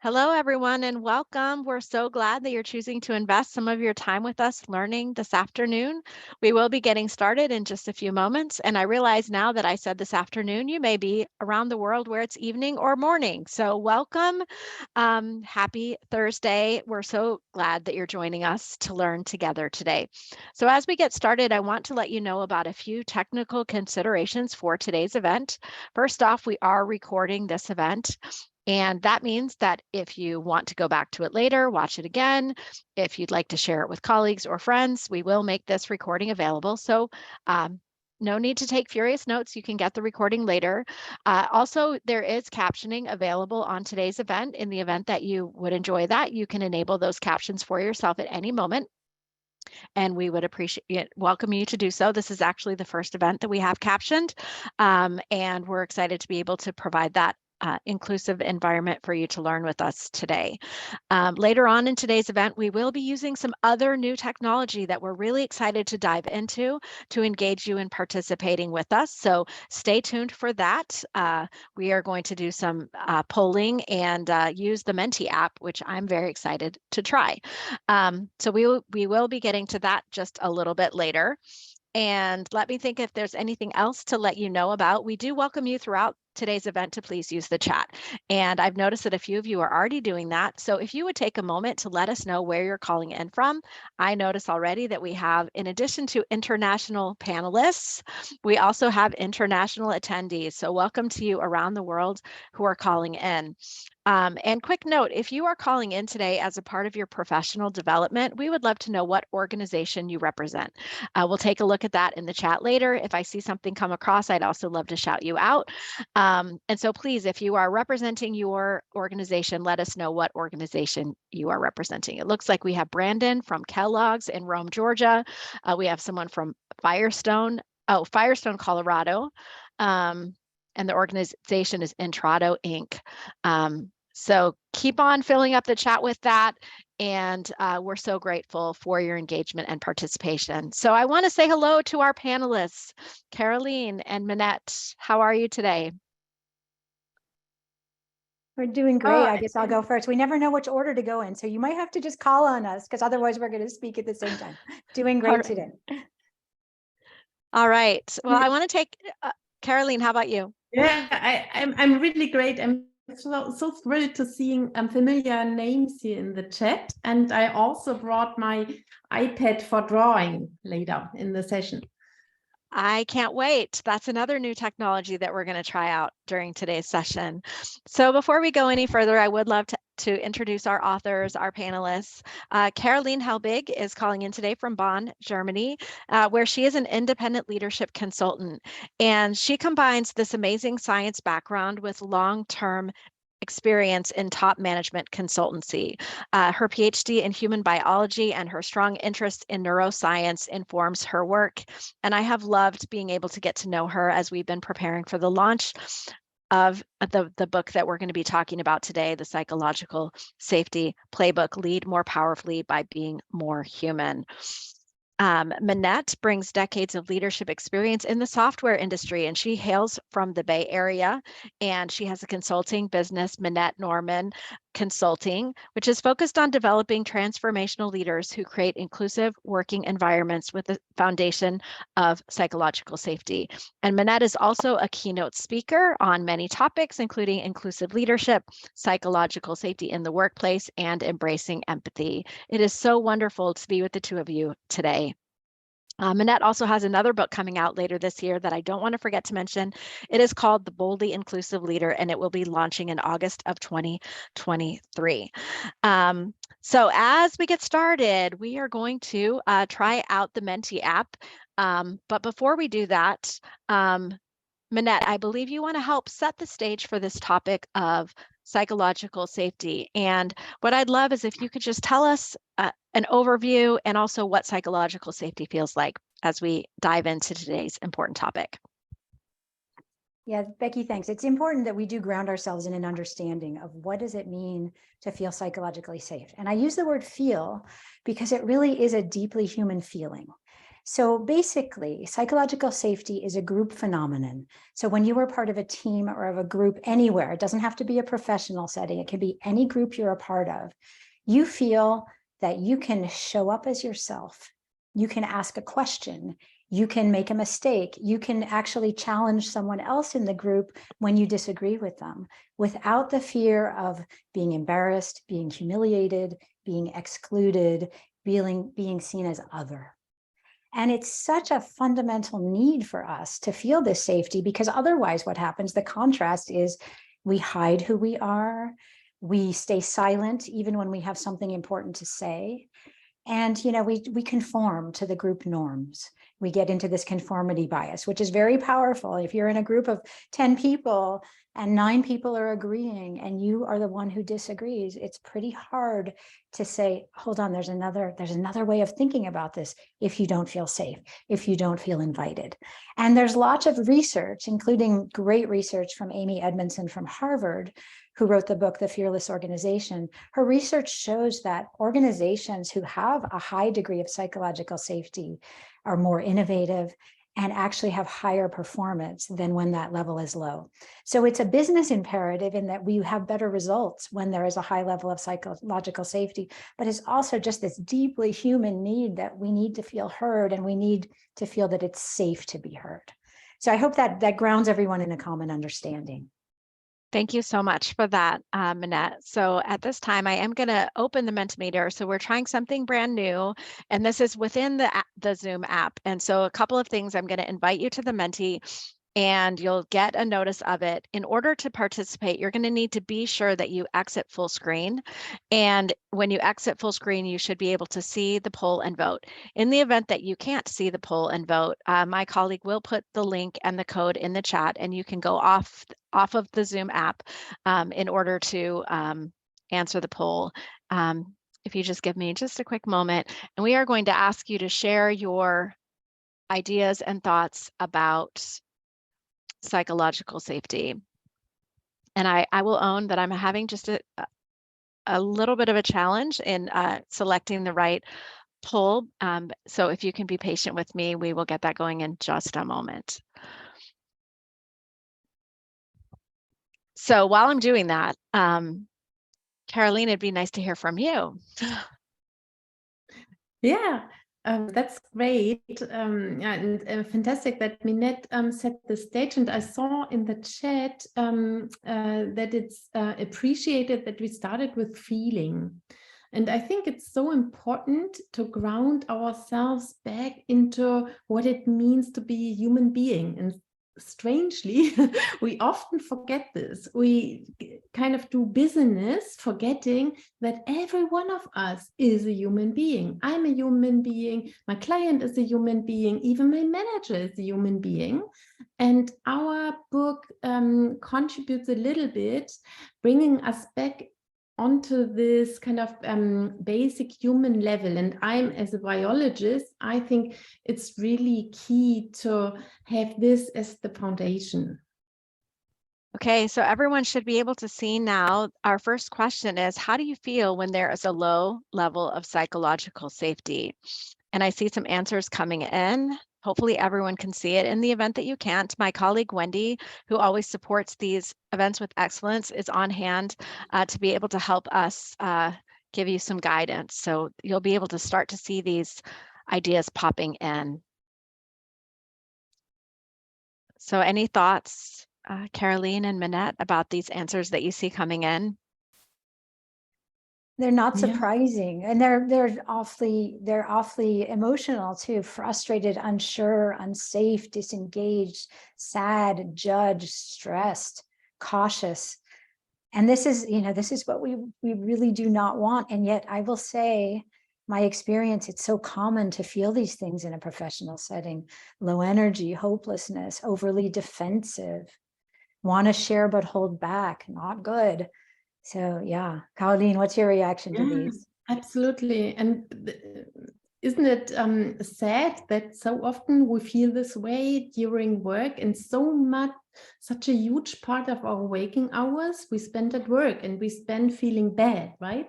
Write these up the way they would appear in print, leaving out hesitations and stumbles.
Hello, everyone, and welcome. We're so glad that you're choosing to invest some of your time with us learning this afternoon. We will be getting started in just a few moments. And I realize now that I said this afternoon, you may be around the world where it's evening or morning. So welcome. Happy Thursday. We're so glad that you're joining us to learn together today. So as we get started, I want to let you know about a few technical considerations for today's event. First off, we are recording this event. And that means that if you want to go back to it later, watch it again, if you'd like to share it with colleagues or friends, we will make this recording available. So no need to take furious notes. You can get the recording later. Also, there is captioning available on today's event. In the event that you would enjoy that, you can enable those captions for yourself at any moment. And we would welcome you to do so. This is actually the first event that we have captioned, and we're excited to be able to provide that inclusive environment for you to learn with us today. Later on in today's event, we will be using some other new technology that we're really excited to dive into to engage you in participating with us. So stay tuned for that. We are going to do some polling and use the Menti app, which I'm very excited to try. So we will be getting to that just a little bit later. And let me think if there's anything else to let you know about. We do welcome you throughout today's event to please use the chat. And I've noticed that a few of you are already doing that. So if you would take a moment to let us know where you're calling in from. I notice already that we have, in addition to international panelists, we also have international attendees. So welcome to you around the world who are calling in. And quick note, if you are calling in today as a part of your professional development, we would love to know what organization you represent. We'll take a look at that in the chat later. If I see something come across, I'd also love to shout you out. And so please, if you are representing your organization, let us know what organization you are representing. It looks like we have Brandon from Kellogg's in Rome, Georgia. We have someone from Firestone, Colorado. And the organization is Entrado Inc. So keep on filling up the chat with that. And we're so grateful for your engagement and participation. So I want to say hello to our panelists, Karolin and Minette. How are you today? We're doing great. I guess I'll go first. We never know which order to go in. So you might have to just call on us because otherwise we're going to speak at the same time. Doing great today. All right. Well, I want to take, Karolin, how about you? Yeah, I'm really great. I'm so thrilled to seeing familiar names here in the chat. And I also brought my iPad for drawing later in the session. I can't wait. That's another new technology that we're going to try out during today's session. So before we go any further, I would love to introduce our authors, our panelists. Karolin Helbig is calling in today from Bonn, Germany, where she is an independent leadership consultant. And she combines this amazing science background with long-term experience in top management consultancy. Her PhD in human biology and her strong interest in neuroscience informs her work. And I have loved being able to get to know her as we've been preparing for the launch of the book that we're going to be talking about today, the Psychological Safety Playbook, Lead More Powerfully by Being More Human. Minette brings decades of leadership experience in the software industry, and she hails from the Bay Area, and she has a consulting business, Minette Norman Consulting, which is focused on developing transformational leaders who create inclusive working environments with the foundation of psychological safety. And Minette is also a keynote speaker on many topics, including inclusive leadership, psychological safety in the workplace, and embracing empathy. It is so wonderful to be with the two of you today. Minette also has another book coming out later this year that I don't want to forget to mention. It is called The Boldly Inclusive Leader, and it will be launching in August of 2023. So as we get started, we are going to try out the Menti app. But before we do that, Minette, I believe you want to help set the stage for this topic of psychological safety. And what I'd love is if you could just tell us an overview and also what psychological safety feels like as we dive into today's important topic. Yeah, Becky, thanks. It's important that we do ground ourselves in an understanding of what does it mean to feel psychologically safe. And I use the word feel because it really is a deeply human feeling. So basically, psychological safety is a group phenomenon. So when you are part of a team or of a group anywhere, it doesn't have to be a professional setting, it can be any group you're a part of, you feel that you can show up as yourself. You can ask a question. You can make a mistake. You can actually challenge someone else in the group when you disagree with them without the fear of being embarrassed, being humiliated, being excluded, being seen as other. And it's such a fundamental need for us to feel this safety, because otherwise what happens, the contrast is we hide who we are. We stay silent even when we have something important to say. And, we conform to the group norms. We get into this conformity bias, which is very powerful. If you're in a group of 10 people and 9 people are agreeing and you are the one who disagrees, it's pretty hard to say, hold on, there's another way of thinking about this if you don't feel safe, if you don't feel invited. And there's lots of research, including great research from Amy Edmondson from Harvard, who wrote the book, The Fearless Organization. Her research shows that organizations who have a high degree of psychological safety are more innovative and actually have higher performance than when that level is low. So it's a business imperative in that we have better results when there is a high level of psychological safety, but it's also just this deeply human need that we need to feel heard, and we need to feel that it's safe to be heard. So I hope that grounds everyone in a common understanding. Thank you so much for that, Minette. So at this time, I am going to open the Mentimeter. So we're trying something brand new, and this is within the Zoom app. And so a couple of things, I'm going to invite you to the Menti, and you'll get a notice of it. In order to participate, you're going to need to be sure that you exit full screen. And when you exit full screen, you should be able to see the poll and vote. In the event that you can't see the poll and vote, my colleague will put the link and the code in the chat, and you can go off of the Zoom app in order to answer the poll. If you just give me just a quick moment, and we are going to ask you to share your ideas and thoughts about psychological safety. And I will own that I'm having just a little bit of a challenge in selecting the right poll. So if you can be patient with me, we will get that going in just a moment. So while I'm doing that, Karolin, it'd be nice to hear from you. Yeah, that's great. And fantastic that Minette set the stage. And I saw in the chat that it's appreciated that we started with feeling. And I think it's so important to ground ourselves back into what it means to be a human being. And strangely, we often forget this. We kind of do business forgetting that every one of us is a human being. I'm a human being. My client is a human being. Even my manager is a human being. And our book contributes a little bit, bringing us back onto this kind of basic human level. And I'm, as a biologist, I think it's really key to have this as the foundation. Okay, so everyone should be able to see now. Our first question is, how do you feel when there is a low level of psychological safety? And I see some answers coming in. Hopefully everyone can see it. In the event that you can't, my colleague Wendy, who always supports these events with excellence, is on hand to be able to help us give you some guidance. So you'll be able to start to see these ideas popping in. So any thoughts, Karolin and Minette, about these answers that you see coming in? They're not surprising, and they're awfully emotional too. Frustrated, unsure, unsafe, disengaged, sad, judged, stressed, cautious. And this is what we really do not want. And yet I will say, my experience, it's so common to feel these things in a professional setting. Low energy, hopelessness, overly defensive, want to share but hold back, not good. So yeah, Karolin, what's your reaction to these? Absolutely. And isn't it sad that so often we feel this way during work, and so such a huge part of our waking hours we spend at work, and we spend feeling bad, right?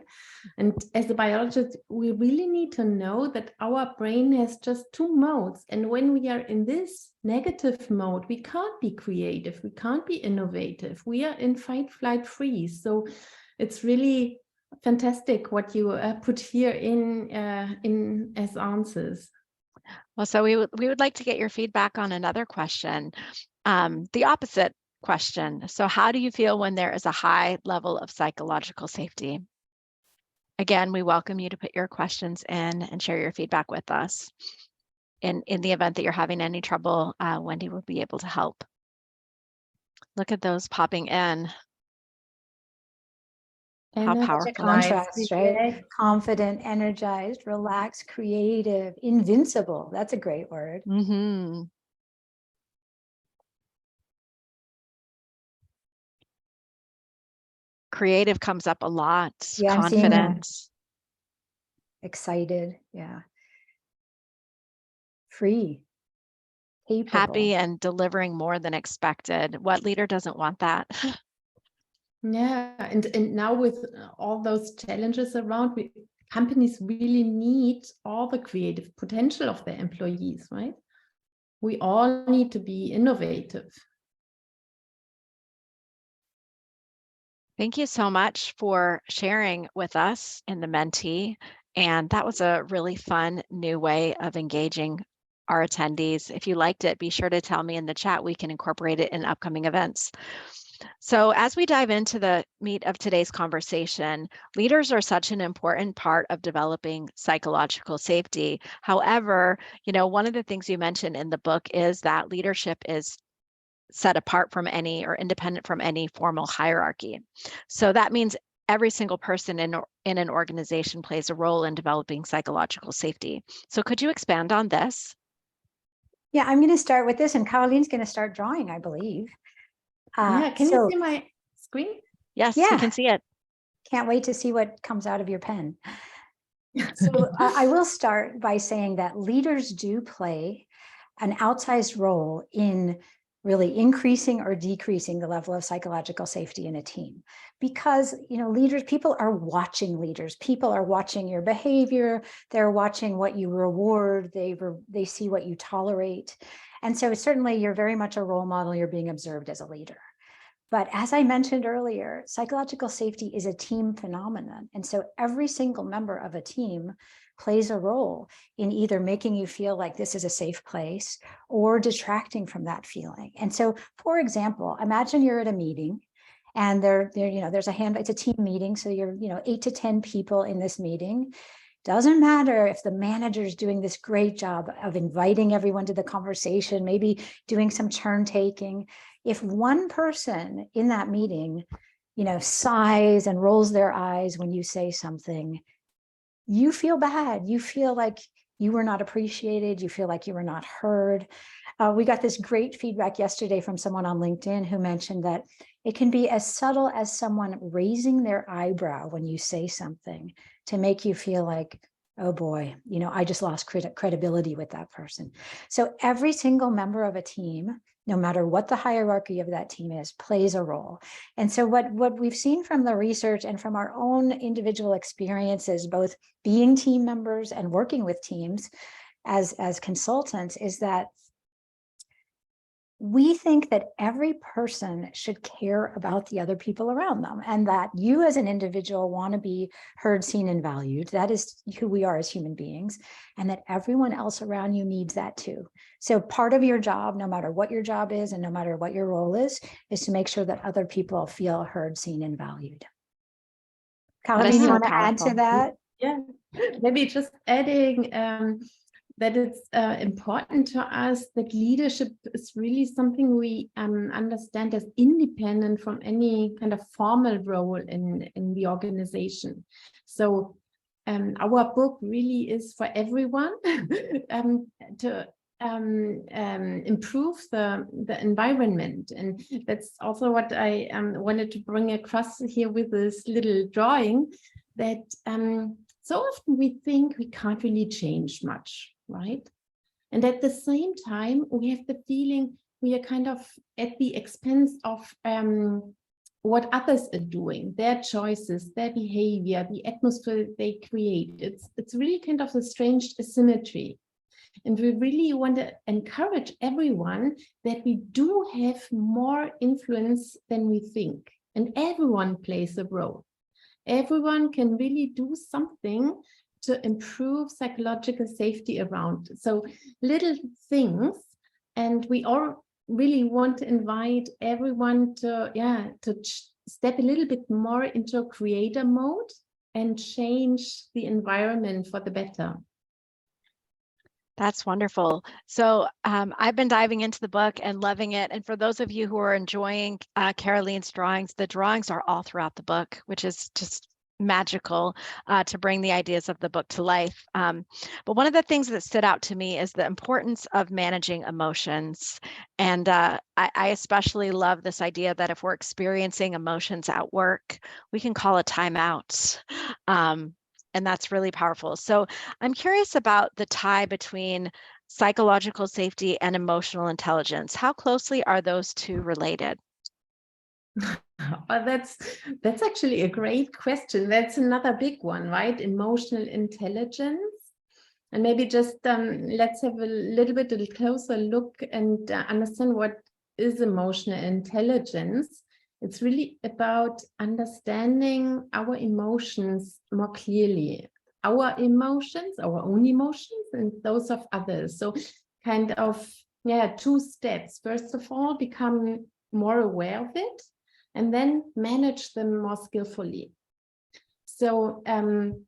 And as a biologist, we really need to know that our brain has just two modes. And when we are in this negative mode, we can't be creative, we can't be innovative. We are in fight, flight, freeze. So it's really fantastic what you put here in as answers. Well, so we would like to get your feedback on another question, the opposite question. So how do you feel when there is a high level of psychological safety? Again, we welcome you to put your questions in and share your feedback with us. In the event that you're having any trouble, Wendy will be able to help. Look at those popping in. How powerful. Contrast, right? Confident, energized, relaxed, creative, invincible. That's a great word. Mm-hmm. Creative comes up a lot. Yeah, confident. Excited. Yeah. Free. Capable. Happy and delivering more than expected. What leader doesn't want that? Yeah, and now with all those challenges around, companies really need all the creative potential of their employees, right? We all need to be innovative. Thank you so much for sharing with us in the Mentee. And that was a really fun new way of engaging our attendees. If you liked it, be sure to tell me in the chat. We can incorporate it in upcoming events. So as we dive into the meat of today's conversation, leaders are such an important part of developing psychological safety. However, one of the things you mentioned in the book is that leadership is set apart from any or independent from any formal hierarchy. So that means every single person in an organization plays a role in developing psychological safety. So could you expand on this? Yeah, I'm going to start with this, and Karolin's going to start drawing, I believe. Yeah, can you see my screen? Yes, we can see it. Can't wait to see what comes out of your pen. So I will start by saying that leaders do play an outsized role in really increasing or decreasing the level of psychological safety in a team, because people are watching leaders. People are watching your behavior. They're watching what you reward. They see what you tolerate. And so certainly you're very much a role model. You're being observed as a leader. But as I mentioned earlier, psychological safety is a team phenomenon. And so every single member of a team plays a role in either making you feel like this is a safe place or detracting from that feeling. And so, for example, imagine you're at a meeting and there's it's a team meeting. So you're, 8 to 10 people in this meeting. Doesn't matter if the manager is doing this great job of inviting everyone to the conversation, maybe doing some turn taking. If one person in that meeting, sighs and rolls their eyes when you say something, you feel bad. You feel like you were not appreciated. You feel like you were not heard. We got this great feedback yesterday from someone on LinkedIn who mentioned that it can be as subtle as someone raising their eyebrow when you say something to make you feel like, oh boy, I just lost credibility with that person. So every single member of a team, no matter what the hierarchy of that team is, plays a role. And so what we've seen from the research and from our own individual experiences, both being team members and working with teams as consultants, is that we think that every person should care about the other people around them, and that you as an individual want to be heard, seen, and valued. That is who we are as human beings, and that everyone else around you needs that too. So part of your job, no matter what your job is and no matter what your role is to make sure that other people feel heard, seen, and valued. Karolin, you want to add to that? Yeah, maybe just adding that it's important to us that leadership is really something we understand as independent from any kind of formal role in the organization. So our book really is for everyone to improve the environment. And that's also what I wanted to bring across here with this little drawing, that so often we think we can't really change much, right? And at the same time, we have the feeling we are kind of at the expense of what others are doing, their choices, their behavior, the atmosphere they create. It's really kind of a strange asymmetry. And we really want to encourage everyone that we do have more influence than we think. And everyone plays a role. Everyone can really do something to improve psychological safety around. So little things, and we all really want to invite everyone to step a little bit more into a creator mode and change the environment for the better. That's wonderful. So I've been diving into the book and loving it. And for those of you who are enjoying Karolin's drawings, the drawings are all throughout the book, which is just magical to bring the ideas of the book to life. But one of the things that stood out to me is the importance of managing emotions. And I especially love this idea that if we're experiencing emotions at work, we can call a timeout. And that's really powerful. So I'm curious about the tie between psychological safety and emotional intelligence. How closely are those two related? That's actually a great question. That's another big one, right? Emotional intelligence. And maybe just let's have a little bit a closer look and understand what is emotional intelligence. It's really about understanding our emotions more clearly, our emotions, our own emotions, and those of others. So kind of, two steps. First of all, become more aware of it, and then manage them more skillfully. So, and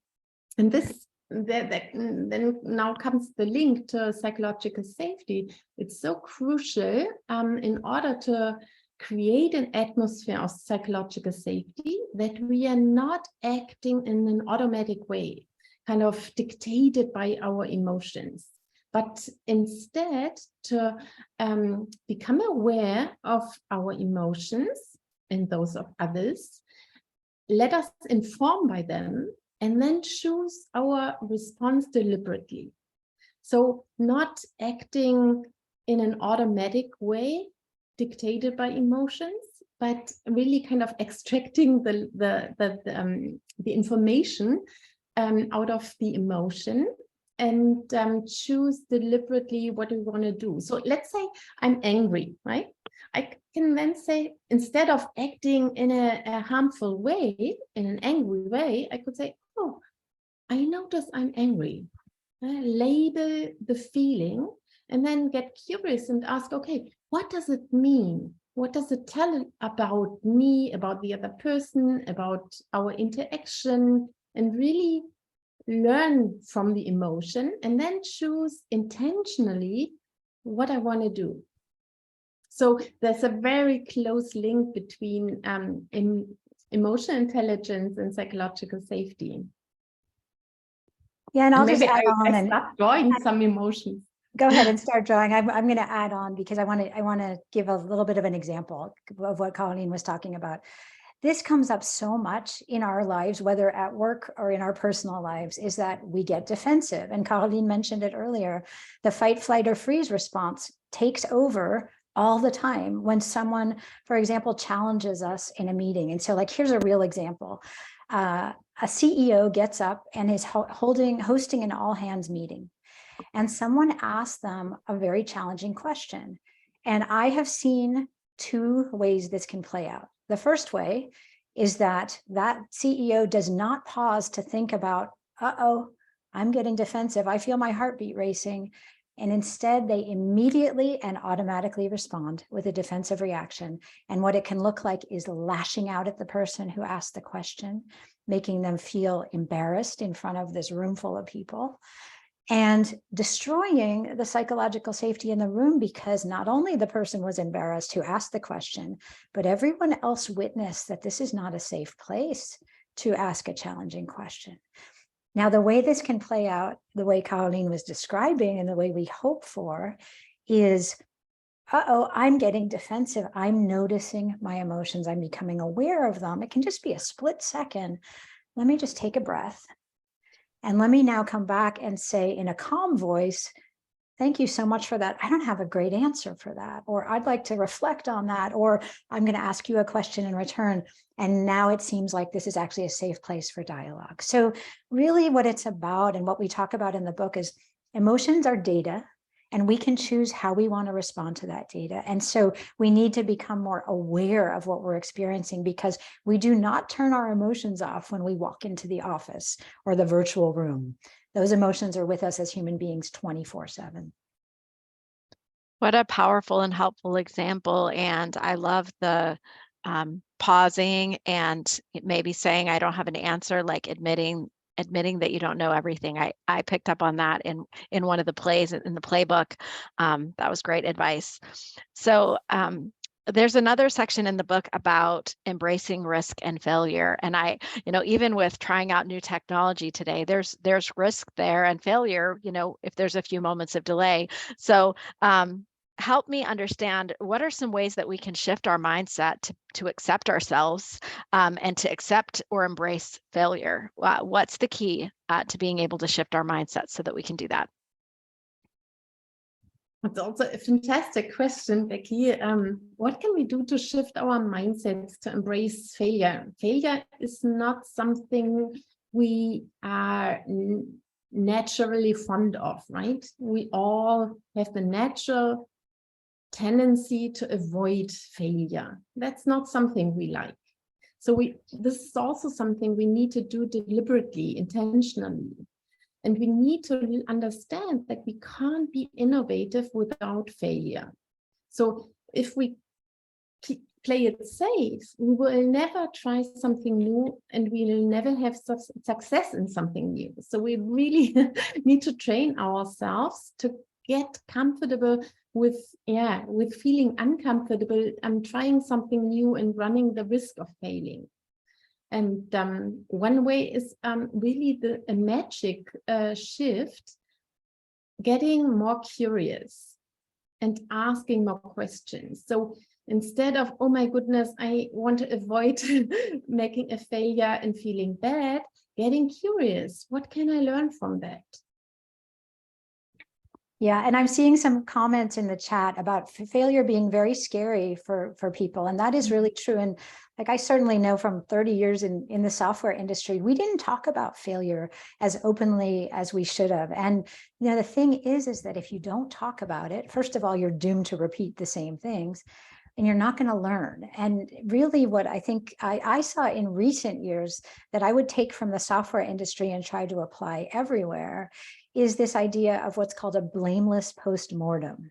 this, then now comes the link to psychological safety. It's so crucial in order to create an atmosphere of psychological safety that we are not acting in an automatic way, kind of dictated by our emotions, but instead to become aware of our emotions and those of others, let us inform by them, and then choose our response deliberately. So not acting in an automatic way, dictated by emotions, but really kind of extracting the information out of the emotion and choose deliberately what we want to do. So let's say I'm angry, right? I can then say, instead of acting in a harmful way, in an angry way, I could say, oh, I notice I'm angry. Label the feeling and then get curious and ask, okay, what does it mean? What does it tell about me, about the other person, about our interaction, and really learn from the emotion and then choose intentionally what I want to do. So there's a very close link between emotional intelligence and psychological safety. Yeah, and I'll just maybe add on I and start drawing some emotions. Go ahead and start drawing. I'm going to add on because I want to give a little bit of an example of what Karolin was talking about. This comes up so much in our lives, whether at work or in our personal lives, is that we get defensive. And Karolin mentioned it earlier. The fight, flight, or freeze response takes over all the time when someone, for example, challenges us in a meeting. And so, like, here's a real example. A CEO gets up and is hosting an all-hands meeting. And someone asked them a very challenging question. And I have seen two ways this can play out. The first way is that CEO does not pause to think about, uh-oh, I'm getting defensive. I feel my heartbeat racing. And instead, they immediately and automatically respond with a defensive reaction. And what it can look like is lashing out at the person who asked the question, making them feel embarrassed in front of this room full of people, and destroying the psychological safety in the room, because not only the person was embarrassed who asked the question, but everyone else witnessed that this is not a safe place to ask a challenging question. Now, the way this can play out, the way Karolin was describing and the way we hope for is, uh-oh, I'm getting defensive. I'm noticing my emotions. I'm becoming aware of them. It can just be a split second. Let me just take a breath. And let me now come back and say in a calm voice, thank you so much for that. I don't have a great answer for that, or I'd like to reflect on that, or I'm going to ask you a question in return. And now it seems like this is actually a safe place for dialogue. So really what it's about, and what we talk about in the book, is emotions are data, and we can choose how we want to respond to that data. And so we need to become more aware of what we're experiencing, because we do not turn our emotions off when we walk into the office or the virtual room. Those emotions are with us as human beings 24/7. What a powerful and helpful example. And I love the pausing and maybe saying, I don't have an answer, like admitting that you don't know everything. I picked up on that in one of the plays in the playbook. That was great advice. So there's another section in the book about embracing risk and failure. And even with trying out new technology today, there's risk there and failure, if there's a few moments of delay. So help me understand, what are some ways that we can shift our mindset to accept ourselves and to accept or embrace failure? What's the key to being able to shift our mindset so that we can do that? It's also a fantastic question, Becky. What can we do to shift our mindsets to embrace failure? Failure is not something we are naturally fond of, right? We all have the natural tendency to avoid failure. That's not something we like. So this is also something we need to do deliberately, intentionally. And we need to understand that we can't be innovative without failure. So if we play it safe, we will never try something new, and we will never have success in something new. So we really need to train ourselves to get comfortable with feeling uncomfortable and trying something new and running the risk of failing. And one way is really a magic shift, getting more curious and asking more questions. So instead of, oh my goodness, I want to avoid making a failure and feeling bad, getting curious, what can I learn from that? Yeah, and I'm seeing some comments in the chat about failure being very scary for people, and that is really true. And like, I certainly know from 30 years in the software industry, we didn't talk about failure as openly as we should have. And the thing is that if you don't talk about it, first of all, you're doomed to repeat the same things, and you're not going to learn. And really what I think I saw in recent years that I would take from the software industry and try to apply everywhere is this idea of what's called a blameless postmortem.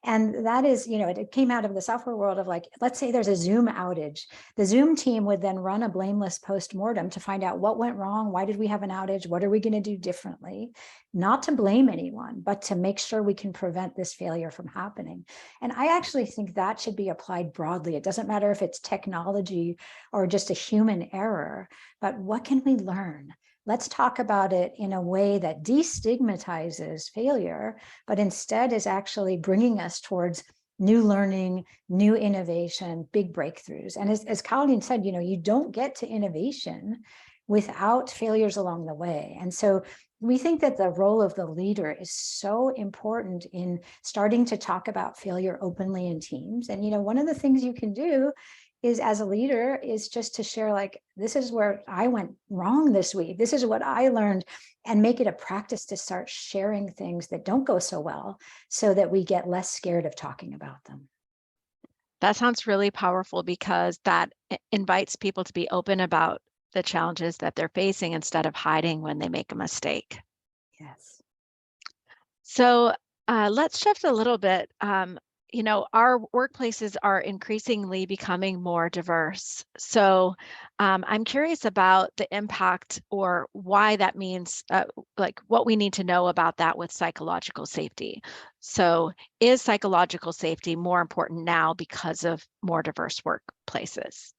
And that is, it came out of the software world of, like, let's say there's a Zoom outage. The Zoom team would then run a blameless postmortem to find out what went wrong, why did we have an outage, what are we going to do differently, not to blame anyone, but to make sure we can prevent this failure from happening. And I actually think that should be applied broadly. It doesn't matter if it's technology or just a human error, but what can we learn? Let's talk about it in a way that destigmatizes failure, but instead is actually bringing us towards new learning, new innovation, big breakthroughs. And as Karolin said, you don't get to innovation without failures along the way. And so we think that the role of the leader is so important in starting to talk about failure openly in teams. And, one of the things you can do is, as a leader, is just to share, like, this is where I went wrong this week. This is what I learned, and make it a practice to start sharing things that don't go so well, so that we get less scared of talking about them. That sounds really powerful, because that invites people to be open about the challenges that they're facing instead of hiding when they make a mistake. Yes. So let's shift a little bit. Our workplaces are increasingly becoming more diverse. So I'm curious about the impact, or why that means, like, what we need to know about that with psychological safety. So is psychological safety more important now because of more diverse workplaces?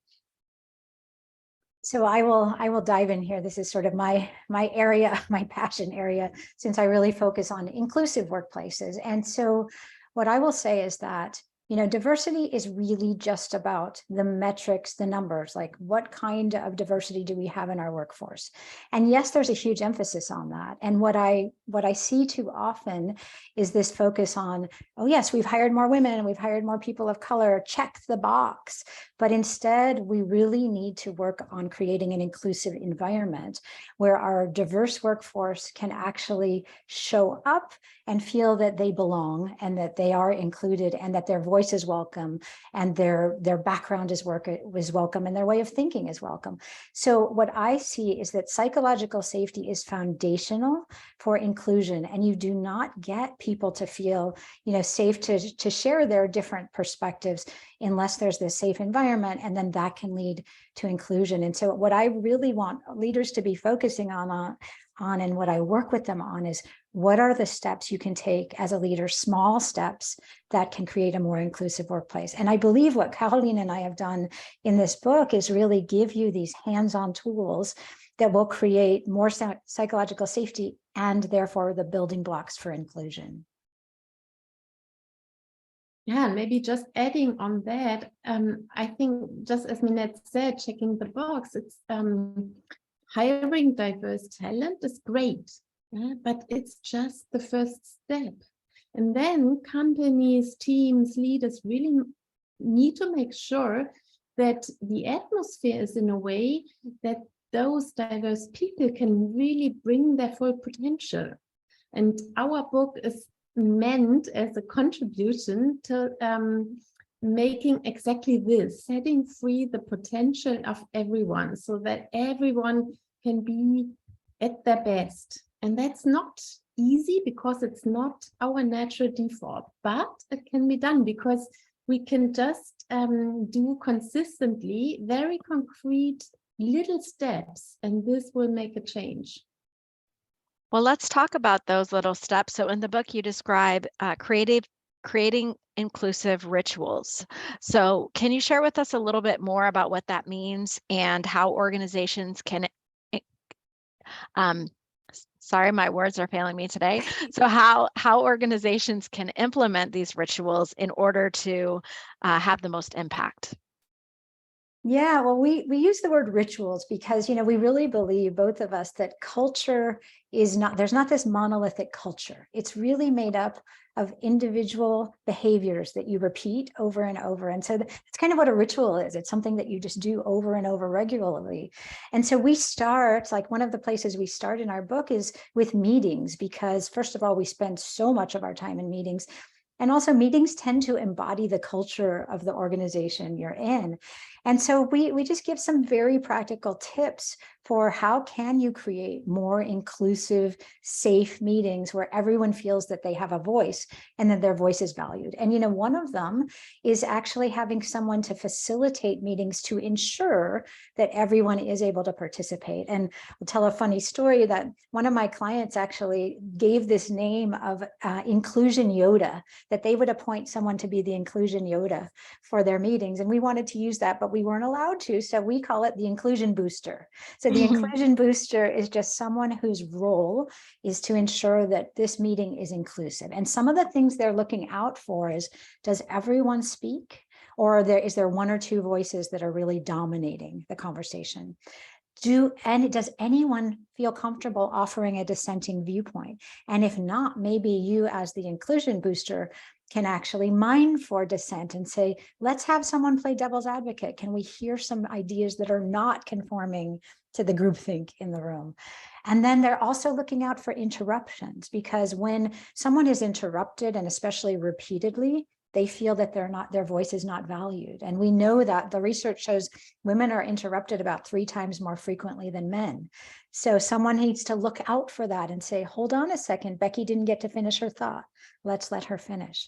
So I will dive in here. This is sort of my area, my passion area, since I really focus on inclusive workplaces. And so what I will say is that Diversity is really just about the metrics, the numbers, like what kind of diversity do we have in our workforce? And yes, there's a huge emphasis on that. And what I see too often is this focus on, oh yes, we've hired more women, we've hired more people of color, check the box. But instead, we really need to work on creating an inclusive environment where our diverse workforce can actually show up and feel that they belong and that they are included and that their voice is welcome and their background is welcome and their way of thinking is welcome. So what I see is that psychological safety is foundational for inclusion, and you do not get people to feel, safe to share their different perspectives unless there's this safe environment, and then that can lead to inclusion. And so what I really want leaders to be focusing on and what I work with them on is, what are the steps you can take as a leader, small steps that can create a more inclusive workplace? And I believe what Karolin and I have done in this book is really give you these hands-on tools that will create more psychological safety and therefore the building blocks for inclusion. Yeah, and maybe just adding on that, I think just as Minette said, checking the box, it's hiring diverse talent is great. Yeah, but it's just the first step. And then companies, teams, leaders really need to make sure that the atmosphere is in a way that those diverse people can really bring their full potential. And our book is meant as a contribution to making exactly this, setting free the potential of everyone so that everyone can be at their best. And that's not easy because it's not our natural default, but it can be done because we can just do consistently very concrete little steps, and this will make a change. Well, let's talk about those little steps. So in the book, you describe creating inclusive rituals. So can you share with us a little bit more about what that means and how organizations can sorry, my words are failing me today. So how organizations can implement these rituals in order to have the most impact? Yeah, well, we use the word rituals because, we really believe, both of us, that culture is not, there's not this monolithic culture. It's really made up of individual behaviors that you repeat over and over. And so that's kind of what a ritual is. It's something that you just do over and over regularly. And so we start, like one of the places we start in our book is with meetings, because first of all, we spend so much of our time in meetings. And also meetings tend to embody the culture of the organization you're in. And so we just give some very practical tips for how can you create more inclusive, safe meetings where everyone feels that they have a voice and that their voice is valued. And, one of them is actually having someone to facilitate meetings to ensure that everyone is able to participate. And I'll tell a funny story that one of my clients actually gave this name of Inclusion Yoda, that they would appoint someone to be the Inclusion Yoda for their meetings. And we wanted to use that, but we weren't allowed to. So we call it the Inclusion Booster. So the Inclusion Booster is just someone whose role is to ensure that this meeting is inclusive. And some of the things they're looking out for is, does everyone speak? Or is there one or two voices that are really dominating the conversation? Does anyone feel comfortable offering a dissenting viewpoint? And if not, maybe you as the Inclusion Booster can actually mine for dissent and say, let's have someone play devil's advocate. Can we hear some ideas that are not conforming to the groupthink in the room? And then they're also looking out for interruptions, because when someone is interrupted, and especially repeatedly, they feel that their voice is not valued. And we know that the research shows women are interrupted about 3 times more frequently than men. So someone needs to look out for that and say, hold on a second, Becky didn't get to finish her thought. Let's let her finish.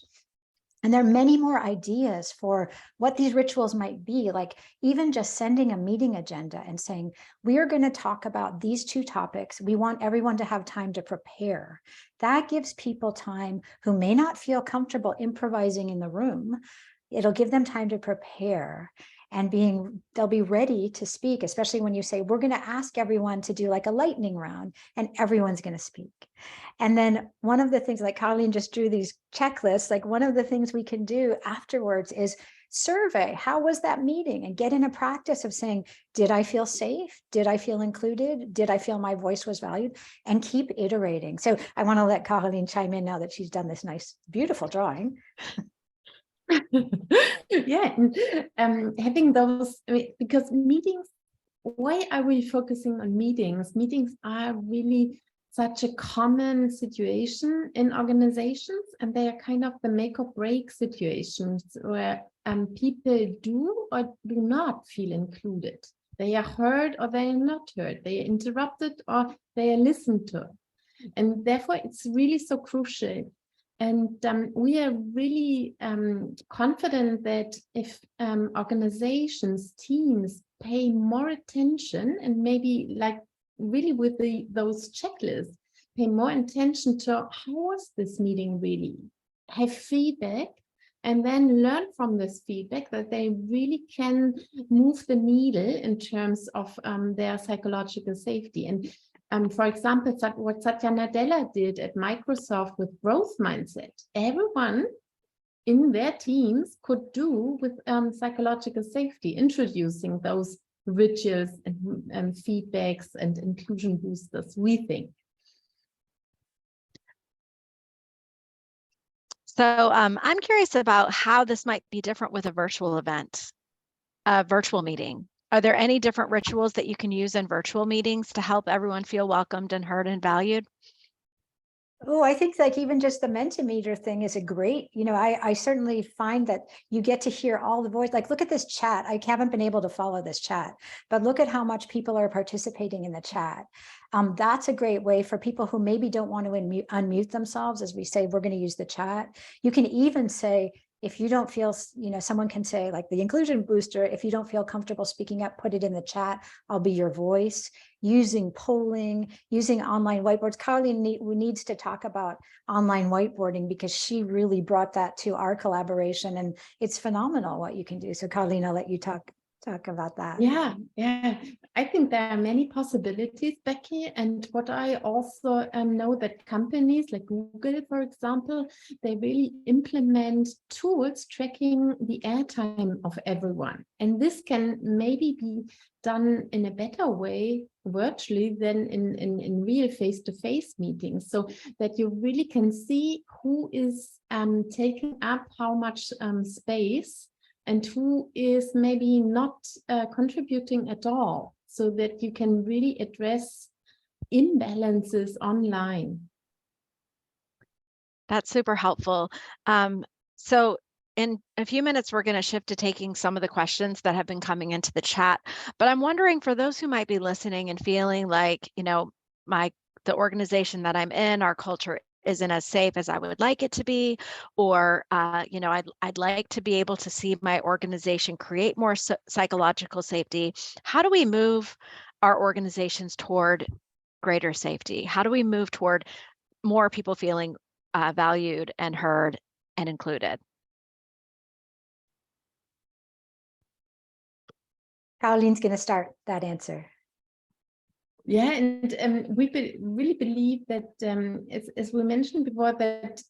And there are many more ideas for what these rituals might be, like even just sending a meeting agenda and saying, we are going to talk about these 2 topics. We want everyone to have time to prepare. That gives people time who may not feel comfortable improvising in the room. It'll give them time to prepare. and they'll be ready to speak, especially when you say, we're going to ask everyone to do like a lightning round and everyone's going to speak. And then one of the things, like Karolin just drew these checklists, like one of the things we can do afterwards is survey, how was that meeting, and get in a practice of saying, did I feel safe? Did I feel included? Did I feel my voice was valued? And keep iterating. So I want to let Karolin chime in now that she's done this nice, beautiful drawing. Yeah, and having those, because meetings, why are we focusing on meetings? Meetings are really such a common situation in organizations, and they are kind of the make or break situations where people do or do not feel included. They are heard or they are not heard. They are interrupted or they are listened to. And therefore, it's really so crucial. And we are really confident that if organizations, teams pay more attention, and maybe like really with those checklists, pay more attention to how was this meeting really, have feedback, and then learn from this feedback, that they really can move the needle in terms of their psychological safety. And for example, what Satya Nadella did at Microsoft with growth mindset, everyone in their teams could do with psychological safety, introducing those rituals and feedbacks and inclusion boosters, we think. So I'm curious about how this might be different with a virtual event, a virtual meeting. Are there any different rituals that you can use in virtual meetings to help everyone feel welcomed and heard and valued? Oh, I think like even just the Mentimeter thing is a great, I certainly find that you get to hear all the voice. Like, look at this chat. I haven't been able to follow this chat, but look at how much people are participating in the chat. That's a great way for people who maybe don't want to unmute themselves. As we say, we're going to use the chat. You can even say, if you don't feel, someone can say like the inclusion booster, if you don't feel comfortable speaking up, put it in the chat. I'll be your voice. Using polling, using online whiteboards. Karolin needs to talk about online whiteboarding because she really brought that to our collaboration, and it's phenomenal what you can do. So Karolin, I'll let you talk about that. Yeah. I think there are many possibilities, Becky. And what I also know that companies like Google, for example, they really implement tools tracking the airtime of everyone. And this can maybe be done in a better way virtually than in real face-to-face meetings, so that you really can see who is taking up how much space and who is maybe not contributing at all, so that you can really address imbalances online. That's super helpful. So in a few minutes, we're going to shift to taking some of the questions that have been coming into the chat. But I'm wondering, for those who might be listening and feeling like, the organization that I'm in, our culture isn't as safe as I would like it to be, or I'd like to be able to see my organization create more psychological safety. How do we move our organizations toward greater safety? How do we move toward more people feeling valued and heard and included? Karolin's going to start that answer. Yeah, and we really believe that, as we mentioned before, that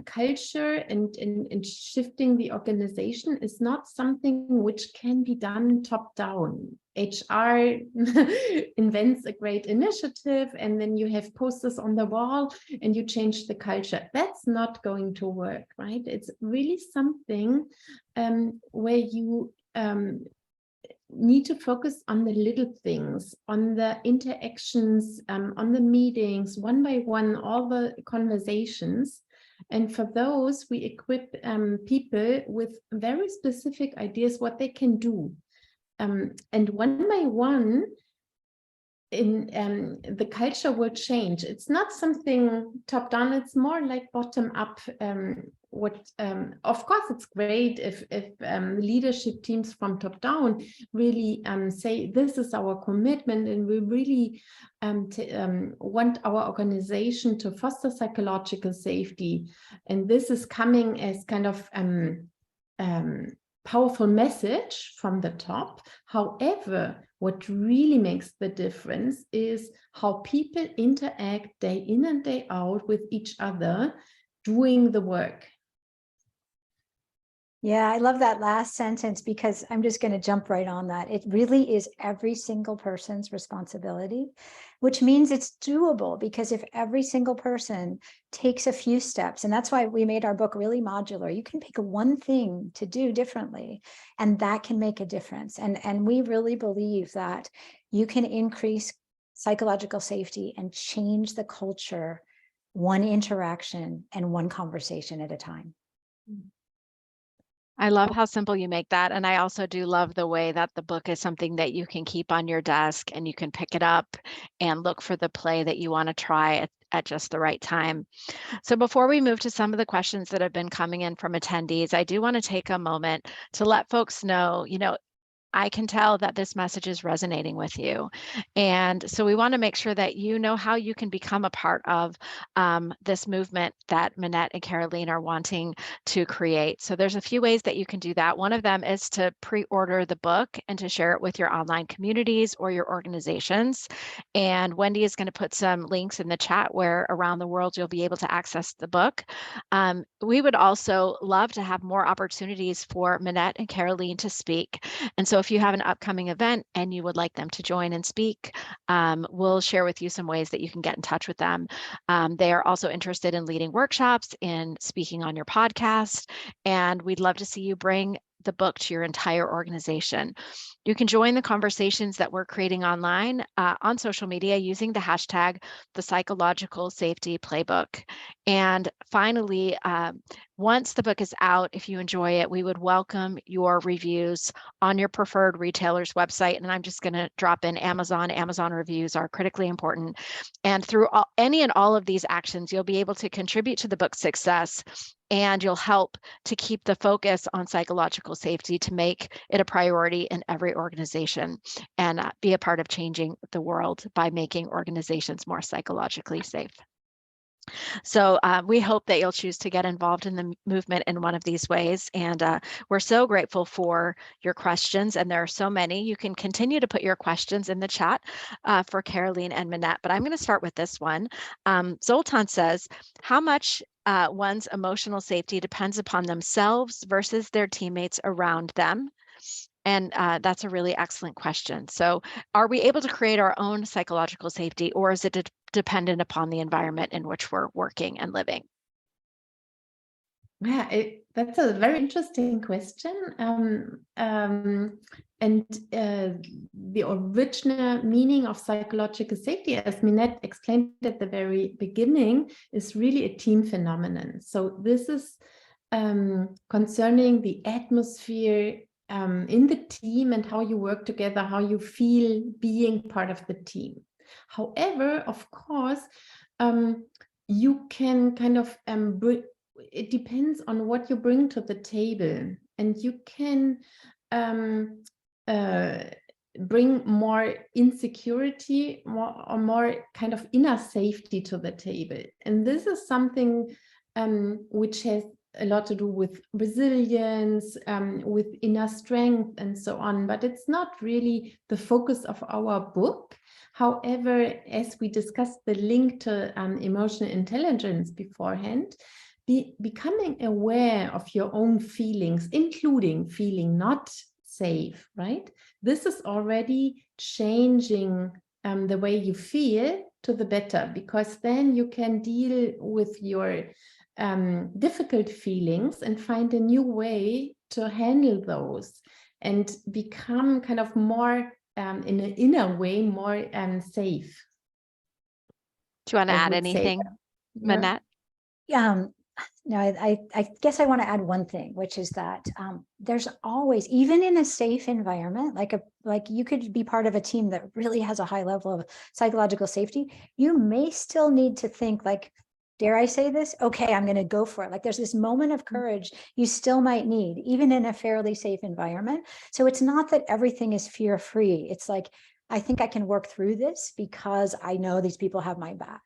culture and shifting the organization is not something which can be done top down. HR invents a great initiative, and then you have posters on the wall and you change the culture. That's not going to work, right? It's really something where you need to focus on the little things, on the interactions, on the meetings, one by one, all the conversations. And for those, we equip people with very specific ideas what they can do. And one by one, the culture will change. It's not something top down, it's more like bottom up. Of course, it's great if leadership teams from top down really say, this is our commitment and we really want our organization to foster psychological safety. And this is coming as kind of powerful message from the top. However, what really makes the difference is how people interact day in and day out with each other doing the work. Yeah, I love that last sentence, because I'm just going to jump right on that. It really is every single person's responsibility, which means it's doable, because if every single person takes a few steps, and that's why we made our book really modular, you can pick one thing to do differently, and that can make a difference. And we really believe that you can increase psychological safety and change the culture one interaction and one conversation at a time. I love how simple you make that. And I also do love the way that the book is something that you can keep on your desk and you can pick it up and look for the play that you want to try at just the right time. So before we move to some of the questions that have been coming in from attendees, I do want to take a moment to let folks know, I can tell that this message is resonating with you. And so we want to make sure that you know how you can become a part of this movement that Minette and Karolin are wanting to create. So there's a few ways that you can do that. One of them is to pre-order the book and to share it with your online communities or your organizations. And Wendy is going to put some links in the chat where around the world you'll be able to access the book. We would also love to have more opportunities for Minette and Karolin to speak. And so if you have an upcoming event and you would like them to join and speak, we'll share with you some ways that you can get in touch with them. They are also interested in leading workshops, in speaking on your podcast, and we'd love to see you bring the book to your entire organization. You can join the conversations that we're creating online on social media using the hashtag the Psychological Safety Playbook. And finally, once the book is out, if you enjoy it, we would welcome your reviews on your preferred retailer's website. And I'm just going to drop in Amazon. Amazon reviews are critically important. And through any and all of these actions, you'll be able to contribute to the book's success, and you'll help to keep the focus on psychological safety, to make it a priority in every organization, and be a part of changing the world by making organizations more psychologically safe. So we hope that you'll choose to get involved in the movement in one of these ways. And we're so grateful for your questions. And there are so many. You can continue to put your questions in the chat for Karolin and Minette, but I'm going to start with this one. Zoltan says, how much one's emotional safety depends upon themselves versus their teammates around them? And that's a really excellent question. So are we able to create our own psychological safety, or is it dependent upon the environment in which we're working and living? Yeah, that's a very interesting question. The original meaning of psychological safety, as Minette explained at the very beginning, is really a team phenomenon. So this is concerning the atmosphere in the team and how you work together, how you feel being part of the team. However, of course, you can kind of it depends on what you bring to the table, and you can bring more insecurity, more kind of inner safety to the table. And this is something which has a lot to do with resilience, with inner strength and so on, but it's not really the focus of our book. However, as we discussed the link to emotional intelligence beforehand, becoming aware of your own feelings, including feeling not safe, right? This is already changing the way you feel to the better, because then you can deal with your difficult feelings and find a new way to handle those and become kind of more in an inner way, more safe. Do you want to add anything, Minette? No, I guess I want to add one thing, which is that there's always, even in a safe environment, like you could be part of a team that really has a high level of psychological safety, you may still need to think like, dare I say this? Okay, I'm going to go for it. Like there's this moment of courage you still might need, even in a fairly safe environment. So it's not that everything is fear-free. It's like, I think I can work through this because I know these people have my back.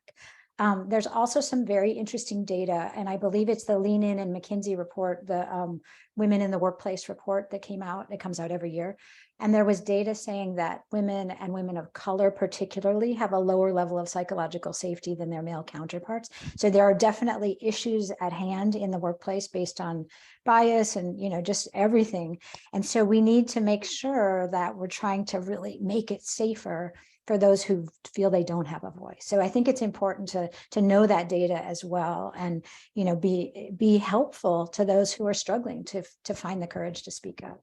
There's also some very interesting data, and I believe it's the Lean In and McKinsey report, the Women in the Workplace report that came out. It comes out every year. And there was data saying that women and women of color particularly have a lower level of psychological safety than their male counterparts. So there are definitely issues at hand in the workplace based on bias and, you know, just everything. And so we need to make sure that we're trying to really make it safer for those who feel they don't have a voice. So I think it's important to know that data as well, and, you know, be helpful to those who are struggling to find the courage to speak up.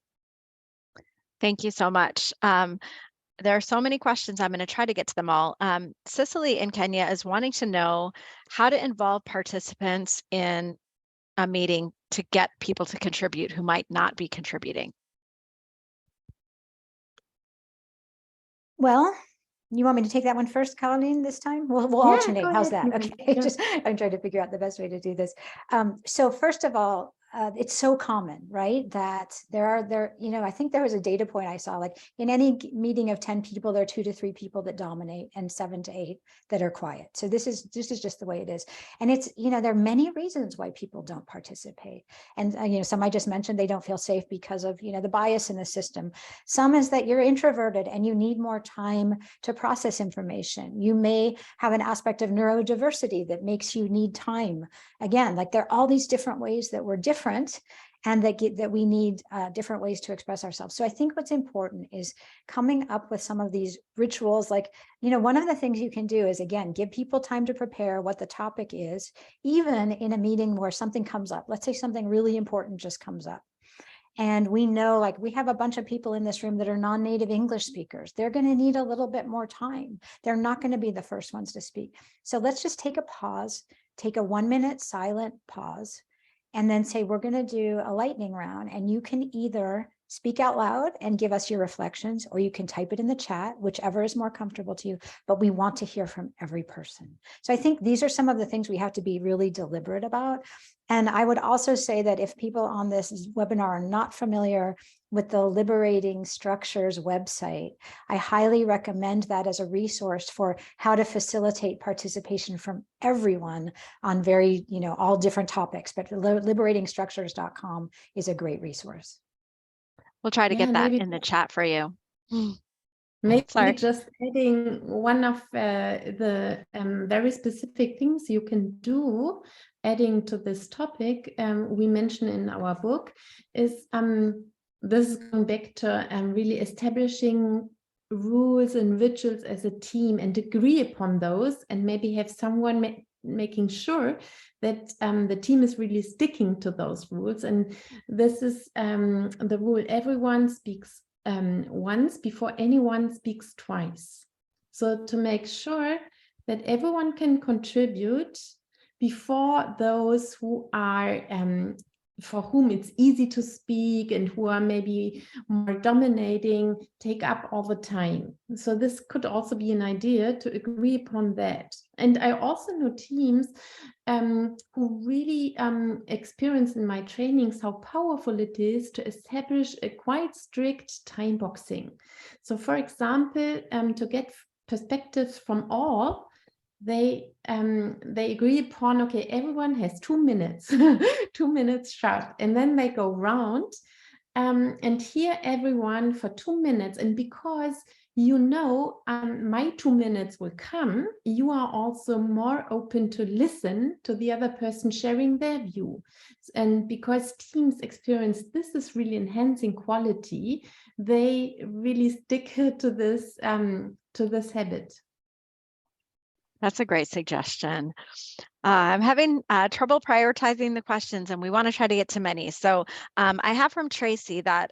Thank you so much. There are so many questions. I'm going to try to get to them all. Cicely in Kenya is wanting to know how to involve participants in a meeting to get people to contribute who might not be contributing. Well, you want me to take that one first, Karolin, this time? We'll alternate. How's that? Okay. Yeah. Just I'm trying to figure out the best way to do this. So first of all, it's so common, right? That you know, I think there was a data point I saw, like in any meeting of 10 people, there are 2 to 3 people that dominate and 7 to 8 that are quiet. So this is just the way it is. And it's, you know, there are many reasons why people don't participate. And, you know, some I just mentioned, they don't feel safe because of, you know, the bias in the system. Some is that you're introverted and you need more time to process information. You may have an aspect of neurodiversity that makes you need time. Again, like there are all these different ways that we're different, and that we need different ways to express ourselves. So I think what's important is coming up with some of these rituals. Like, you know, one of the things you can do is, again, give people time to prepare what the topic is, even in a meeting where something comes up. Let's say something really important just comes up. And we know, like, we have a bunch of people in this room that are non-native English speakers. They're going to need a little bit more time. They're not going to be the first ones to speak. So let's just take a pause, take a 1-minute silent pause, and then say, we're going to do a lightning round, and you can either speak out loud and give us your reflections, or you can type it in the chat, whichever is more comfortable to you, but we want to hear from every person. So I think these are some of the things we have to be really deliberate about. And I would also say that if people on this webinar are not familiar with the Liberating Structures website, I highly recommend that as a resource for how to facilitate participation from everyone on very, you know, all different topics. But liberatingstructures.com is a great resource. We'll try to get that maybe in the chat for you. Maybe Sorry. just adding one of the very specific things you can do, adding to this topic, we mentioned in our book, is this is going back to really establishing rules and rituals as a team and agree upon those, and maybe have someone making sure that the team is really sticking to those rules. And this is the rule: everyone speaks once before anyone speaks twice. So to make sure that everyone can contribute before those who are for whom it's easy to speak and who are maybe more dominating take up all the time. So this could also be an idea to agree upon that. And I also know teams who really experience in my trainings how powerful it is to establish a quite strict time boxing. So for example, to get perspectives from all, they agree upon, okay, everyone has 2 minutes 2 minutes sharp, and then they go round and hear everyone for 2 minutes. And because you know my 2 minutes will come, you are also more open to listen to the other person sharing their view. And because teams experience this is really enhancing quality, they really stick to this habit. That's a great suggestion. I'm having trouble prioritizing the questions, and we want to try to get to many. So I have from Tracy that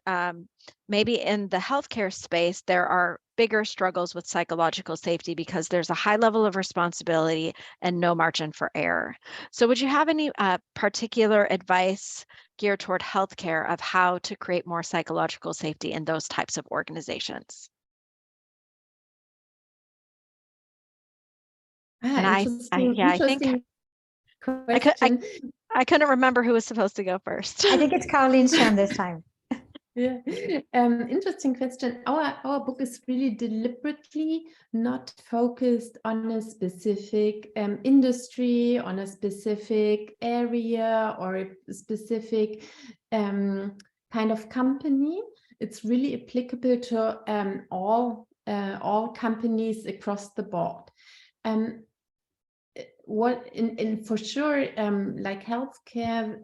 maybe in the healthcare space, there are bigger struggles with psychological safety because there's a high level of responsibility and no margin for error. So would you have any particular advice geared toward healthcare of how to create more psychological safety in those types of organizations? And I think question. I couldn't remember who was supposed to go first. I think it's Karolin's turn this time. Yeah, interesting question. Our book is really deliberately not focused on a specific industry, on a specific area, or a specific kind of company. It's really applicable to all companies across the board. What in for sure, like healthcare,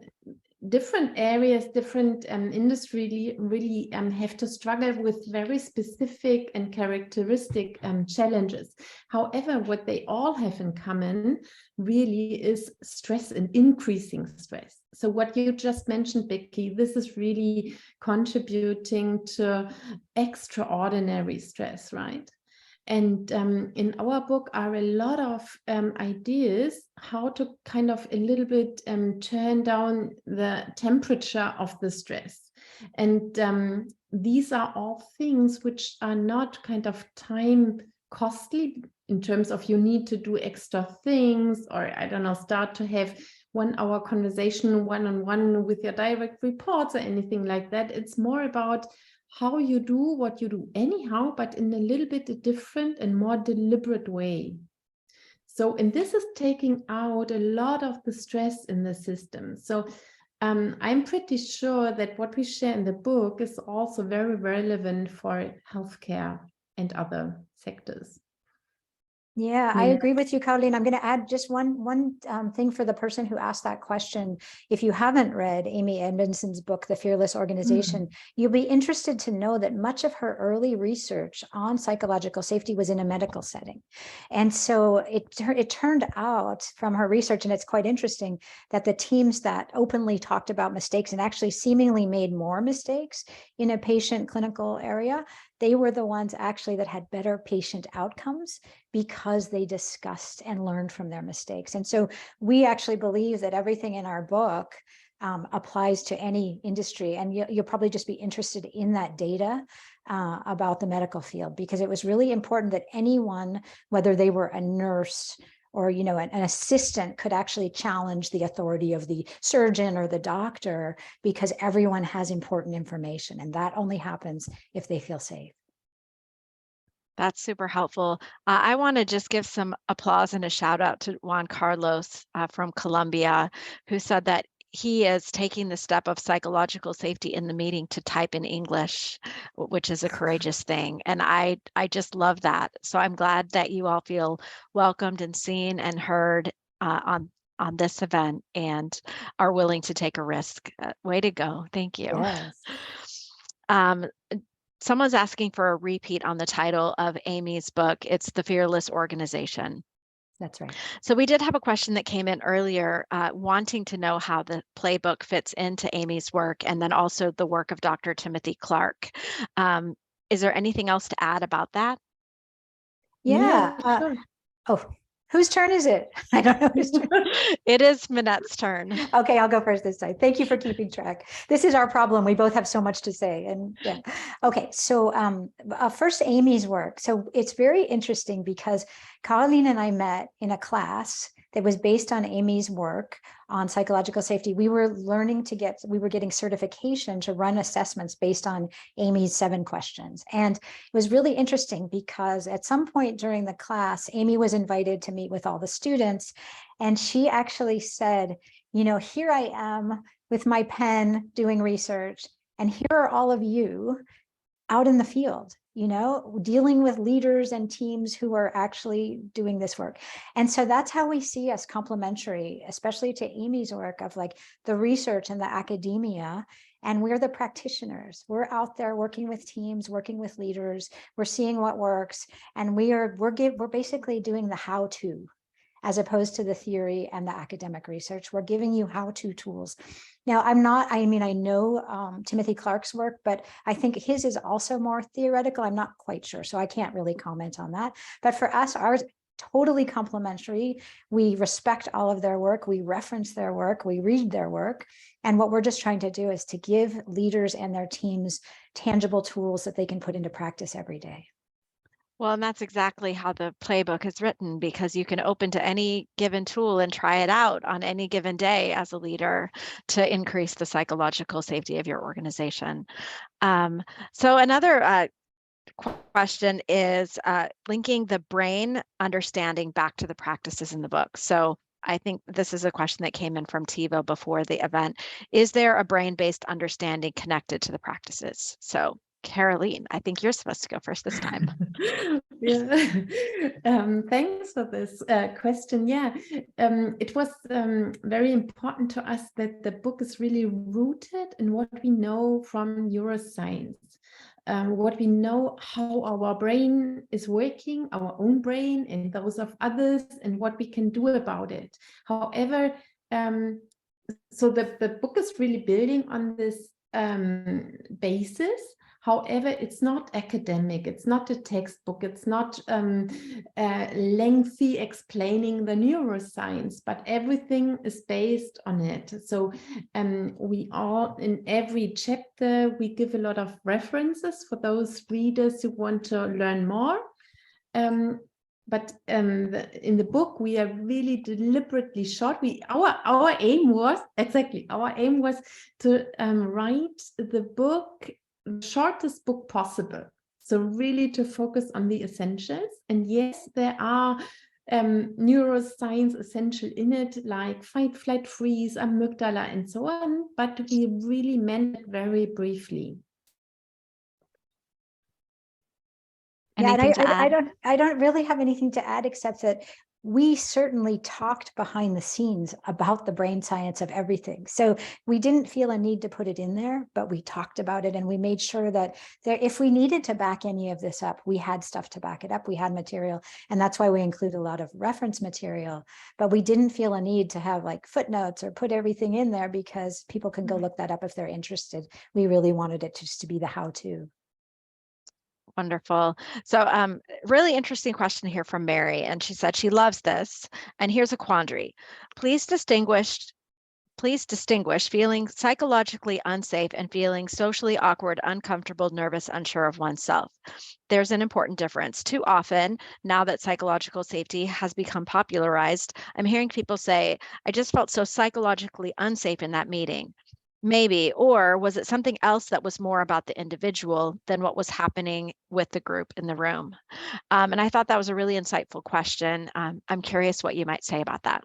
different areas, different industry really have to struggle with very specific and characteristic challenges. However, what they all have in common really is stress and increasing stress. So what you just mentioned, Becky, this is really contributing to extraordinary stress, right? And in our book are a lot of ideas how to kind of a little bit turn down the temperature of the stress. And these are all things which are not kind of time costly in terms of you need to do extra things, or I don't know, start to have 1 hour conversation one-on-one with your direct reports or anything like that. It's more about how you do what you do anyhow, but in a little bit a different and more deliberate way. So, and this is taking out a lot of the stress in the system. So I'm pretty sure that what we share in the book is also very relevant for healthcare and other sectors. Yeah, I agree with you, Karolin. I'm going to add just one thing for the person who asked that question. If you haven't read Amy Edmondson's book, The Fearless Organization, you'll be interested to know that much of her early research on psychological safety was in a medical setting. And so it turned out from her research, and it's quite interesting, that the teams that openly talked about mistakes and actually seemingly made more mistakes in a patient clinical area, they were the ones actually that had better patient outcomes because they discussed and learned from their mistakes. And so we actually believe that everything in our book applies to any industry. And you'll probably just be interested in that data about the medical field, because it was really important that anyone, whether they were a nurse or an assistant, could actually challenge the authority of the surgeon or the doctor, because everyone has important information, and that only happens if they feel safe. That's super helpful. I want to just give some applause and a shout out to Juan Carlos from Colombia, who said that he is taking the step of psychological safety in the meeting to type in English, which is a courageous thing. And I just love that. So I'm glad that you all feel welcomed and seen and heard on this event and are willing to take a risk. Way to go. Thank you. Yes. Someone's asking for a repeat on the title of Amy's book. It's The Fearless Organization. That's right. So we did have a question that came in earlier, wanting to know how the playbook fits into Amy's work, and then also the work of Dr. Timothy Clark. Is there anything else to add about that? Yeah. Sure. Oh, whose turn is it? I don't know whose turn. It is Minette's turn. Okay, I'll go first this time. Thank you for keeping track. This is our problem. We both have so much to say. And yeah. Okay, so first Amy's work. So it's very interesting because Karolin and I met in a class that was based on Amy's work on psychological safety. We were getting certification to run assessments based on Amy's 7 questions. And it was really interesting because at some point during the class, Amy was invited to meet with all the students. And she actually said, here I am with my pen doing research, and here are all of you out in the field, dealing with leaders and teams who are actually doing this work. And so that's how we see us complementary, especially to Amy's work of like the research and the academia. And we're the practitioners. We're out there working with teams, working with leaders. We're seeing what works. And we're basically doing the how-to, as opposed to the theory and the academic research. We're giving you how-to tools. Now, I know Timothy Clark's work, but I think his is also more theoretical. I'm not quite sure, so I can't really comment on that. But for us, ours totally complementary. We respect all of their work. We reference their work. We read their work. And what we're just trying to do is to give leaders and their teams tangible tools that they can put into practice every day. Well, and that's exactly how the playbook is written, because you can open to any given tool and try it out on any given day as a leader to increase the psychological safety of your organization. So another question is linking the brain understanding back to the practices in the book. So I think this is a question that came in from Tiva before the event. Is there a brain-based understanding connected to the practices? So Karolin, I think you're supposed to go first this time. Yeah. Thanks for this question. Yeah, it was very important to us that the book is really rooted in what we know from neuroscience. What we know, how our brain is working, our own brain and those of others, and what we can do about it. However, so the book is really building on this basis. However, it's not academic, it's not a textbook, it's not lengthy explaining the neuroscience, but everything is based on it. So we all, in every chapter, we give a lot of references for those readers who want to learn more. But in the book, we are really deliberately short. Our aim was to write the book, the shortest book possible. So really to focus on the essentials. And yes, there are neuroscience essential in it, like fight, flight, freeze, amygdala, and so on. But we really meant it very briefly. Yeah, Anything to add? I don't really have anything to add, except that we certainly talked behind the scenes about the brain science of everything. So we didn't feel a need to put it in there, but we talked about it, and we made sure that if we needed to back any of this up, we had stuff to back it up. We had material, and that's why we include a lot of reference material. But we didn't feel a need to have like footnotes or put everything in there, because people can go look that up if they're interested. We really wanted it just to be the how-to. Wonderful. So really interesting question here from Mary. And she said she loves this. And here's a quandary. Please distinguish feeling psychologically unsafe and feeling socially awkward, uncomfortable, nervous, unsure of oneself. There's an important difference. Too often, now that psychological safety has become popularized, I'm hearing people say, I just felt so psychologically unsafe in that meeting. Maybe, or was it something else that was more about the individual than what was happening with the group in the room? And I thought that was a really insightful question. I'm curious what you might say about that.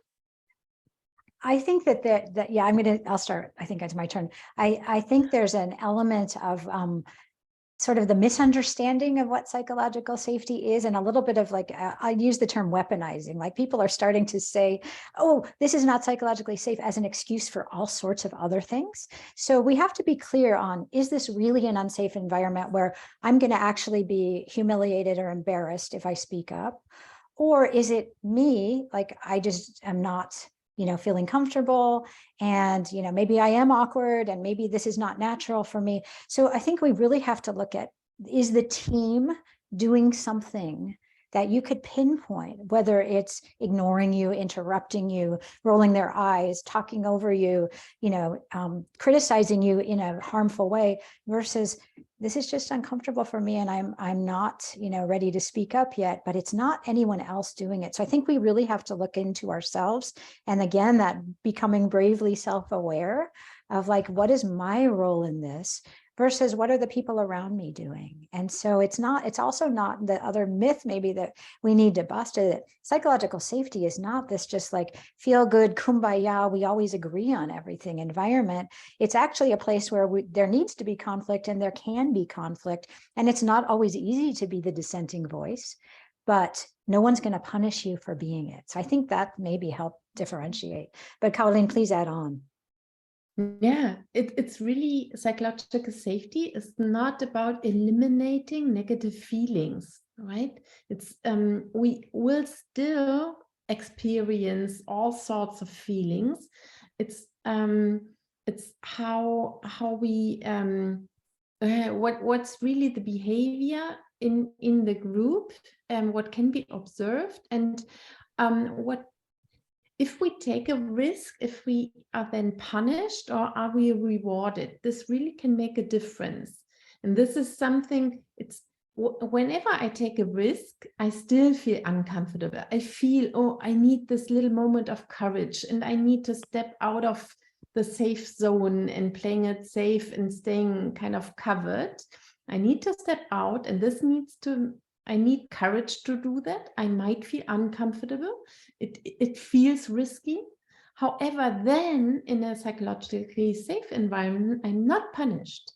I think that yeah, I'll start. I think it's my turn. I think there's an element of sort of the misunderstanding of what psychological safety is, and a little bit of like, I use the term weaponizing. Like, people are starting to say, oh, this is not psychologically safe, as an excuse for all sorts of other things. So we have to be clear on, is this really an unsafe environment where I'm going to actually be humiliated or embarrassed if I speak up? Or is it me, like, I just am not feeling comfortable, and maybe I am awkward, and maybe this is not natural for me. So I think we really have to look at, is the team doing something that you could pinpoint, whether it's ignoring you, interrupting you, rolling their eyes, talking over you, criticizing you in a harmful way, versus this is just uncomfortable for me, and I'm not ready to speak up yet, but it's not anyone else doing it. So I think we really have to look into ourselves, and again, that becoming bravely self-aware of like, what is my role in this versus what are the people around me doing? And so it's also not the other myth maybe that we need to bust, that psychological safety is not this just like feel good, kumbaya, we always agree on everything environment. It's actually a place where there needs to be conflict, and there can be conflict. And it's not always easy to be the dissenting voice, but no one's going to punish you for being it. So I think that maybe help differentiate. But Karolin, please add on. Yeah, it's really, psychological safety is not about eliminating negative feelings, right? It's we will still experience all sorts of feelings. It's how we what's really the behavior in the group, and what can be observed, and what if we take a risk, if we are then punished, or are we rewarded? This really can make a difference. And this is something, it's whenever I take a risk, I still feel uncomfortable. I feel, oh, I need this little moment of courage, and I need to step out of the safe zone and playing it safe and staying kind of covered. I need to step out, and I need courage to do that. I might feel uncomfortable. It feels risky. However, then in a psychologically safe environment, I'm not punished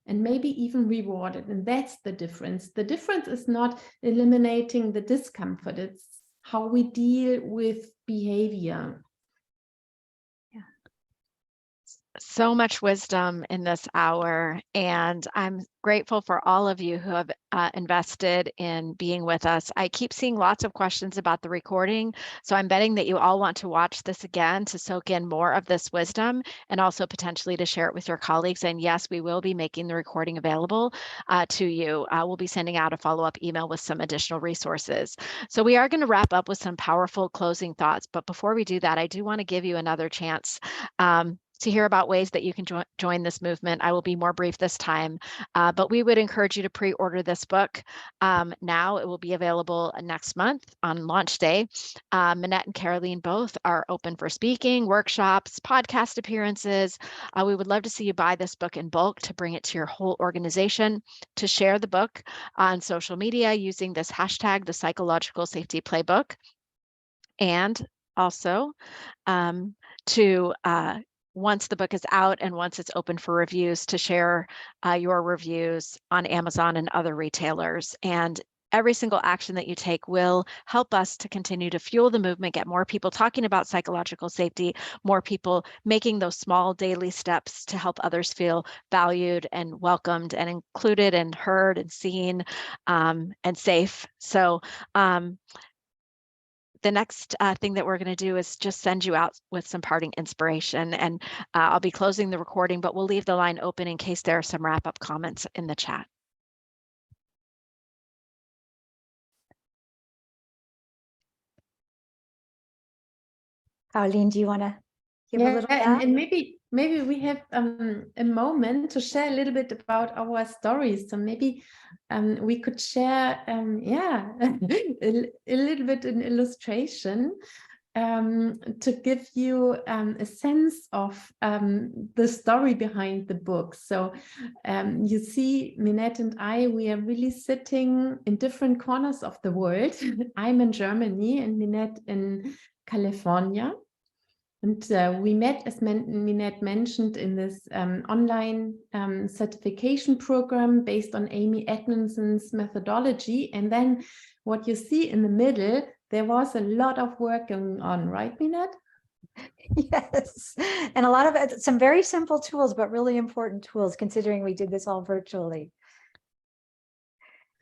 and maybe even rewarded. And that's the difference. The difference is not eliminating the discomfort. It's how we deal with behavior. So much wisdom in this hour, and I'm grateful for all of you who have invested in being with us. I keep seeing lots of questions about the recording, so I'm betting that you all want to watch this again to soak in more of this wisdom and also potentially to share it with your colleagues. And yes, we will be making the recording available to you. We'll be sending out a follow-up email with some additional resources. So we are going to wrap up with some powerful closing thoughts, but before we do that, I do want to give you another chance to hear about ways that you can join this movement. I will be more brief this time, but we would encourage you to pre-order this book now. It will be available next month on launch day. Minette and Karolin both are open for speaking, workshops, podcast appearances. We would love to see you buy this book in bulk to bring it to your whole organization, to share the book on social media using this hashtag, the Psychological Safety Playbook, and also to once the book is out and once it's open for reviews, to share your reviews on Amazon and other retailers. And every single action that you take will help us to continue to fuel the movement, get more people talking about psychological safety, more people making those small daily steps to help others feel valued and welcomed and included and heard and seen and safe. So the next thing that we're going to do is just send you out with some parting inspiration, and I'll be closing the recording, but we'll leave the line open in case there are some wrap-up comments in the chat. Karolin, do you want to give a little back? And maybe we have a moment to share a little bit about our stories. So maybe we could share, a little bit an illustration to give you a sense of the story behind the book. So you see, Minette and I, we are really sitting in different corners of the world. I'm in Germany and Minette in California. And we met, as Minette mentioned, in this online certification program based on Amy Edmondson's methodology. And then what you see in the middle, there was a lot of work going on, right, Minette? Yes, and a lot of some very simple tools, but really important tools, considering we did this all virtually.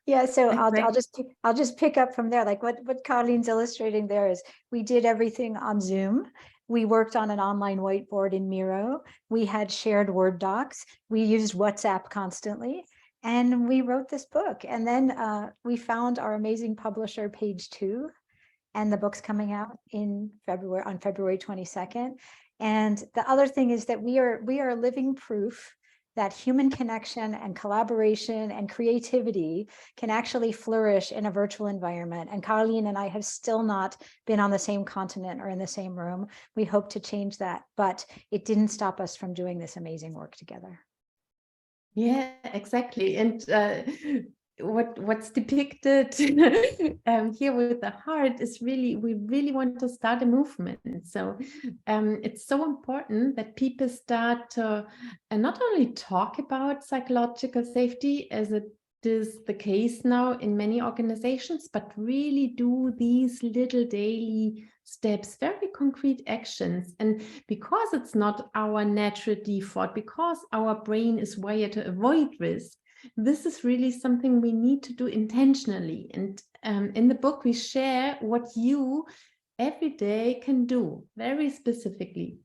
Yeah, so I'll just pick up from there. Like what Karolin's illustrating there is we did everything on Zoom. We worked on an online whiteboard in Miro. We had shared Word docs. We used WhatsApp constantly, and we wrote this book. And then we found our amazing publisher, Page 2, and the book's coming out in February, on February 22nd. And the other thing is that we are living proof that human connection and collaboration and creativity can actually flourish in a virtual environment. And Karolin and I have still not been on the same continent or in the same room. We hope to change that, but it didn't stop us from doing this amazing work together. Yeah, exactly. And what's depicted here with the heart is really, we really want to start a movement. So it's so important that people start to not only talk about psychological safety, as it is the case now in many organizations, but really do these little daily steps, very concrete actions. And because it's not our natural default, because our brain is wired to avoid risk, this is really something we need to do intentionally. And in the book, we share what you every day can do very specifically.